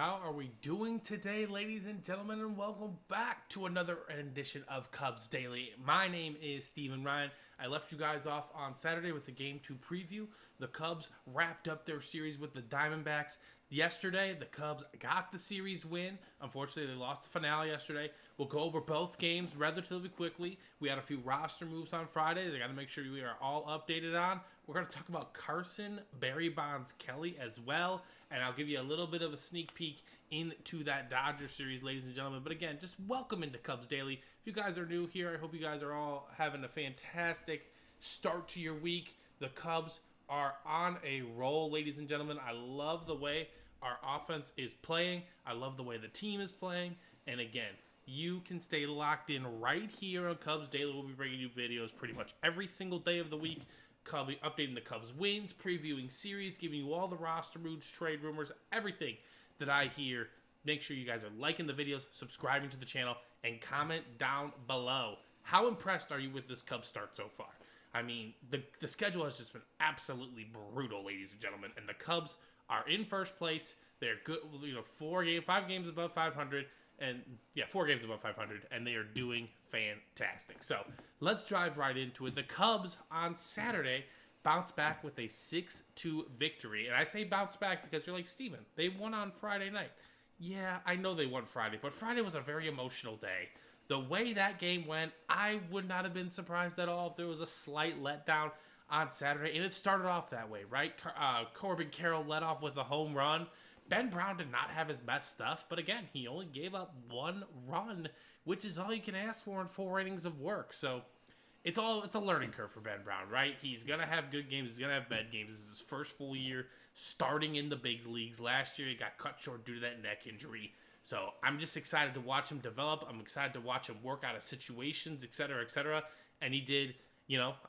How are we doing today, ladies and gentlemen, and welcome back to another edition of Cubs Daily. My name is Steven Ryan. I left you guys off on Saturday with a game to preview. The Cubs wrapped up their series with the Diamondbacks. Yesterday, the Cubs got the series win. Unfortunately, they lost the finale yesterday. We'll go over both games relatively quickly. We had a few roster moves on Friday. They got to make sure we are all updated on. We're going to talk about Carson, Barry Bonds, Kelly as well. And I'll give you a little bit of a sneak peek into that Dodgers series, ladies and gentlemen. But again, just welcome into Cubs Daily. If you guys are new here, I hope you guys are all having a fantastic start to your week. The Cubs are on a roll, ladies and gentlemen. I love the way our offense is playing. I love the way the team is playing. And again, you can stay locked in right here on Cubs Daily. We'll be bringing you videos pretty much every single day of the week, updating the Cubs wins, previewing series, giving you all the roster moves, trade rumors, everything that I hear. Make sure you guys are liking the videos, subscribing to the channel, and comment down below. How impressed are you with this Cubs start so far? I mean, the schedule has just been absolutely brutal, ladies and gentlemen, and the Cubs are in first place. They're good, 5 games above 500, and 4 games above 500, and they are doing fantastic. So let's drive right into it. The Cubs on Saturday bounced back with a 6-2 victory, and I say bounce back because you're like, Steven, they won on Friday night. Yeah, I know they won Friday, but Friday was a very emotional day. The way that game went, I would not have been surprised at all if there was a slight letdown on Saturday, and it started off that way, right? Corbin Carroll led off with a home run. Ben Brown did not have his best stuff, but again, he only gave up 1 run, which is all you can ask for in 4 innings of work. So it's a learning curve for Ben Brown, right? He's gonna have good games, he's gonna have bad games. This is his first full year starting in the big leagues. Last year, he got cut short due to that neck injury. So I'm just excited to watch him develop. I'm excited to watch him work out of situations, etc., etc. And he did.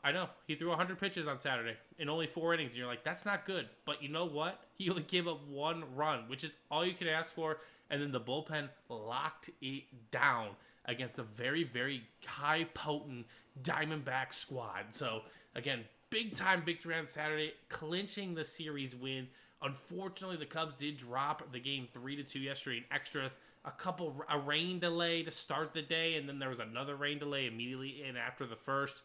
I know he threw 100 pitches on Saturday in only 4 innings. And you're like, that's not good. But you know what? He only gave up 1 run, which is all you can ask for. And then the bullpen locked it down against a very, very high potent Diamondback squad. So again, big time victory on Saturday, clinching the series win. Unfortunately, the Cubs did drop the game 3-2 yesterday in extras. A rain delay to start the day, and then there was another rain delay immediately in after the first.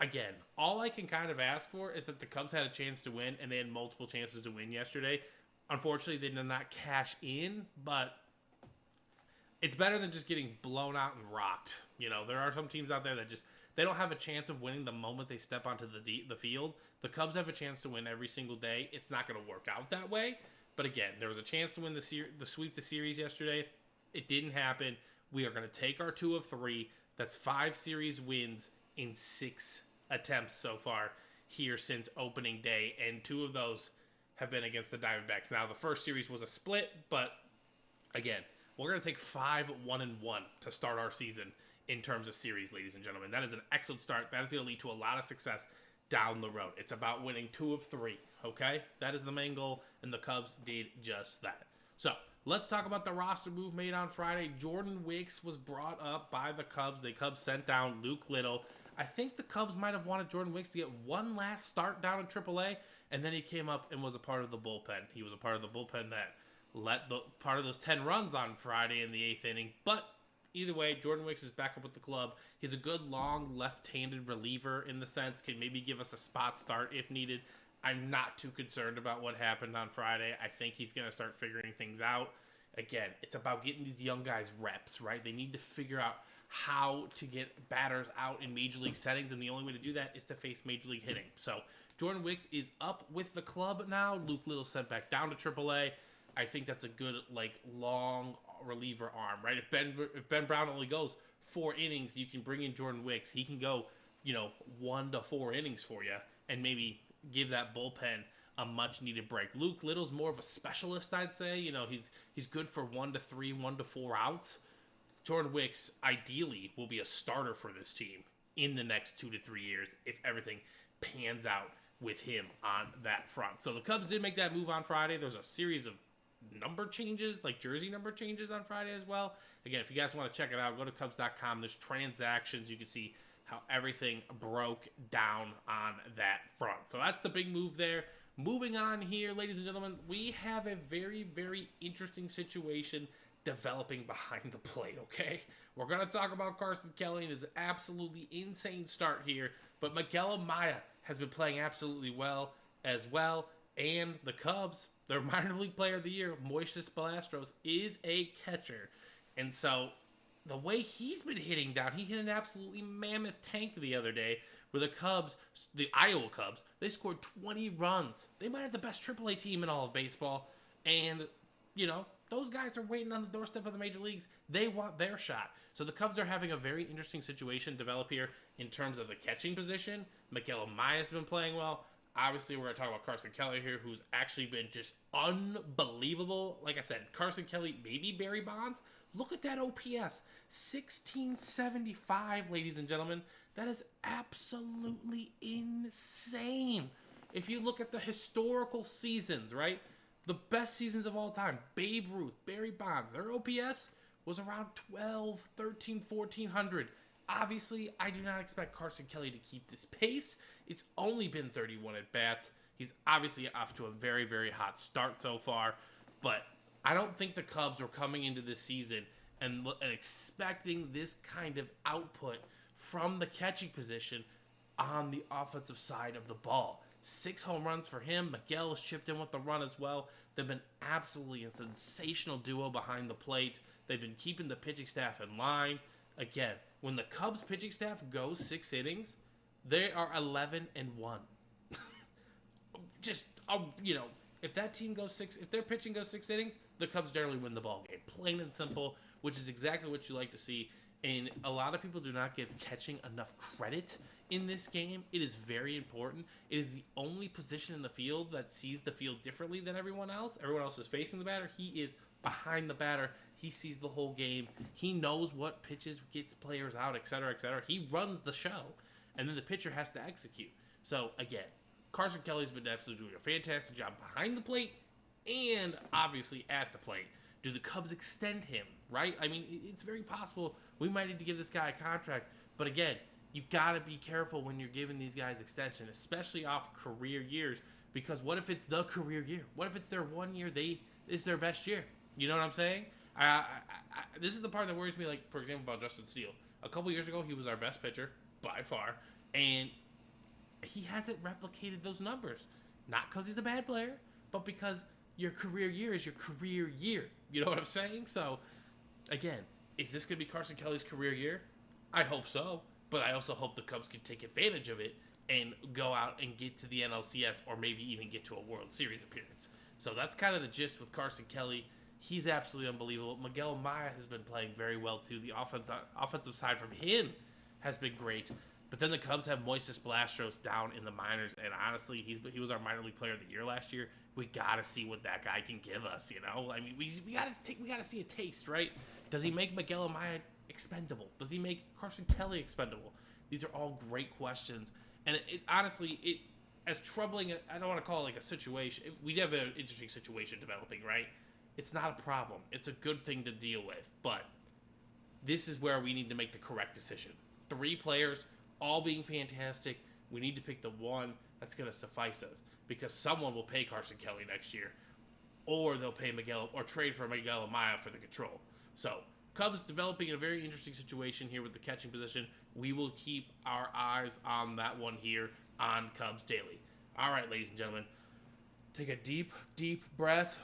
Again, all I can kind of ask for is that the Cubs had a chance to win, and they had multiple chances to win yesterday. Unfortunately, they did not cash in, but it's better than just getting blown out and rocked. There are some teams out there that they don't have a chance of winning the moment they step onto the field. The Cubs have a chance to win every single day. It's not going to work out that way. But again, there was a chance to win the sweep the series yesterday. It didn't happen. We are going to take our 2 of 3. That's 5 series wins in 6 attempts so far here since opening day, and 2 of those have been against the Diamondbacks. Now, the first series was a split, but again, we're going to take 5-1-1 to start our season in terms of series, ladies and gentlemen. That is an excellent start. That is going to lead to a lot of success down the road. It's about winning 2 of 3, okay? That is the main goal, and the Cubs did just that. So let's talk about the roster move made on Friday. Jordan Wicks was brought up by the Cubs. The Cubs sent down Luke Little. I think the Cubs might have wanted Jordan Wicks to get one last start down in AAA, and then he came up and was a part of the bullpen. He was a part of the bullpen that let part of those 10 runs on Friday in the 8th inning. But either way, Jordan Wicks is back up with the club. He's a good, long, left-handed reliever in the sense, can maybe give us a spot start if needed. I'm not too concerned about what happened on Friday. I think he's going to start figuring things out. Again, it's about getting these young guys reps, right? They need to figure out how to get batters out in Major League settings, and the only way to do that is to face Major League hitting. So Jordan Wicks is up with the club now. Luke Little sent back down to AAA. I think that's a good, long reliever arm, right? If Ben Brown only goes 4 innings, you can bring in Jordan Wicks. He can go, 1 to 4 innings for you and maybe give that bullpen a much-needed break. Luke Little's more of a specialist, I'd say. He's good for 1 to 3, 1 to 4 outs. Jordan Wicks, ideally, will be a starter for this team in the next 2 to 3 years if everything pans out with him on that front. So the Cubs did make that move on Friday. There's a series of number changes, jersey number changes on Friday as well. Again, if you guys want to check it out, go to Cubs.com. There's transactions. You can see how everything broke down on that front. So that's the big move there. moving on here, ladies and gentlemen, we have a very, very interesting situation developing behind the plate, okay? We're going to talk about Carson Kelly and his absolutely insane start here, but Miguel Amaya has been playing absolutely well as well, and the Cubs, their minor league player of the year, Moises Balastros, is a catcher. And so the way he's been hitting down, he hit an absolutely mammoth tank the other day where the Cubs, the Iowa Cubs, they scored 20 runs. They might have the best AAA team in all of baseball. And, you know, those guys are waiting on the doorstep of the major leagues. They want their shot. So the Cubs are having a very interesting situation develop here in terms of the catching position. Miguel Amaya has been playing well. Obviously, we're going to talk about Carson Kelly here, who's actually been just unbelievable. Like I said, Carson Kelly, maybe Barry Bonds. Look at that OPS. 1675, ladies and gentlemen. That is absolutely insane. If you look at the historical seasons, right? The best seasons of all time. Babe Ruth, Barry Bonds, their OPS was around 12, 13, 1400. Obviously, I do not expect Carson Kelly to keep this pace. It's only been 31 at-bats. He's obviously off to a very, very hot start so far. But I don't think the Cubs were coming into this season and expecting this kind of output from the catching position on the offensive side of the ball. 6 home runs for him. Miguel has chipped in with the run as well. They've been absolutely a sensational duo behind the plate. They've been keeping the pitching staff in line. Again, when the Cubs pitching staff goes 6 innings, they are 11-1. Just, you know, if that team goes 6, if their pitching goes 6 innings, the Cubs generally win the ball game. Plain and simple, which is exactly what you like to see. And a lot of people do not give catching enough credit in this game. It is very important. It is the only position in the field that sees the field differently than everyone else. Everyone else is facing the batter. He is behind the batter. He sees the whole game. He knows what pitches gets players out, etc., etc. He runs the show, and then the pitcher has to execute. So, again, Carson Kelly's been absolutely doing a fantastic job behind the plate and obviously at the plate. Do the Cubs extend him, right? I mean, it's very possible we might need to give this guy a contract. But again, you got to be careful when you're giving these guys extension, especially off career years, because what if it's the career year? What if it's their 1 year, it's their best year? You know what I'm saying? This is the part that worries me, like, for example, about Justin Steele. A couple years ago, he was our best pitcher, by far, and he hasn't replicated those numbers. Not because he's a bad player, but because your career year is your career year. You know what I'm saying? So, again, is this going to be Carson Kelly's career year? I hope so, but I also hope the Cubs can take advantage of it and go out and get to the NLCS or maybe even get to a World Series appearance. So that's kind of the gist with Carson Kelly. He's absolutely unbelievable. Miguel Amaya has been playing very well, too. The offensive side from him has been great. But then the Cubs have Moises Balastros down in the minors, and honestly, he was our minor league player of the year last year. We gotta see what that guy can give us, you know. I mean, we gotta see a taste, right? Does he make Miguel Amaya expendable? Does he make Carson Kelly expendable? These are all great questions, and honestly, as troubling. I don't want to call it like a situation. We have an interesting situation developing, right? It's not a problem. It's a good thing to deal with, but this is where we need to make the correct decision. 3 players, all being fantastic. We need to pick the one that's going to suffice us, because someone will pay Carson Kelly next year, or they'll pay Miguel or trade for Miguel Amaya for the control. So, Cubs developing in a very interesting situation here with the catching position. We will keep our eyes on that one here on Cubs Daily. All right, ladies and gentlemen, take a deep, deep breath.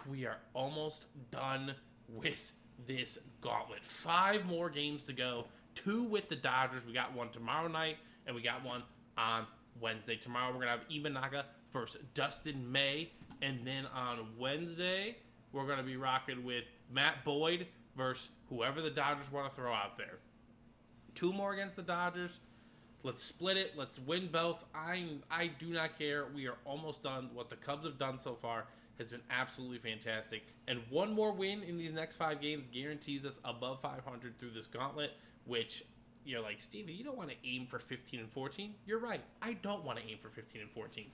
We are almost done with this gauntlet. 5 more games to go. 2 with the Dodgers. We got one tomorrow night, and we got one on Wednesday. Tomorrow we're going to have Imanaga versus Dustin May. And then on Wednesday, we're going to be rocking with Matt Boyd versus whoever the Dodgers want to throw out there. 2 more against the Dodgers. Let's split it. Let's win both. I do not care. We are almost done. What the Cubs have done so far has been absolutely fantastic. And 1 more win in these next 5 games guarantees us above 500 through this gauntlet, which you're like, Steven, you don't want to aim for 15 and 14. You're right. I don't want to aim for 15 and 14.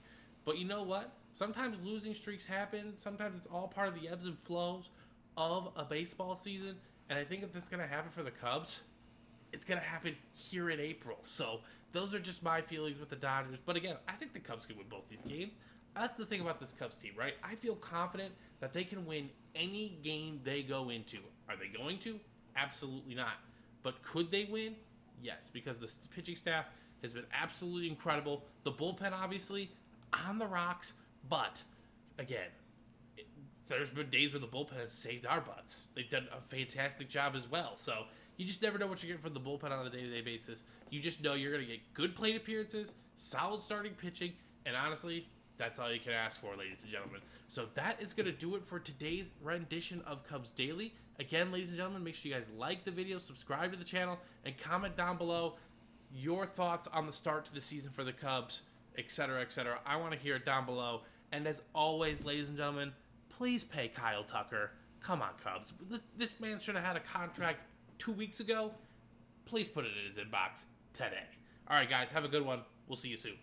But you know what? Sometimes losing streaks happen. Sometimes it's all part of the ebbs and flows of a baseball season. And I think if this is going to happen for the Cubs, it's going to happen here in April. So those are just my feelings with the Dodgers. But again, I think the Cubs can win both these games. that's the thing about this Cubs team, right? I feel confident that they can win any game they go into. Are they going to? Absolutely not. But could they win? Yes, because the pitching staff has been absolutely incredible. The bullpen, obviously, on the rocks. But, again, there's been days where the bullpen has saved our butts. They've done a fantastic job as well. So you just never know what you're getting from the bullpen on a day-to-day basis. You just know you're going to get good plate appearances, solid starting pitching, and honestly, that's all you can ask for, ladies and gentlemen. So that is going to do it for today's rendition of Cubs Daily. Again, ladies and gentlemen, make sure you guys like the video, subscribe to the channel, and comment down below your thoughts on the start to the season for the Cubs, etc., etc. I want to hear it down below. And as always, ladies and gentlemen, please pay Kyle Tucker. Come on, Cubs. This man should have had a contract 2 weeks ago. Please put it in his inbox today. All right, guys, have a good one. We'll see you soon.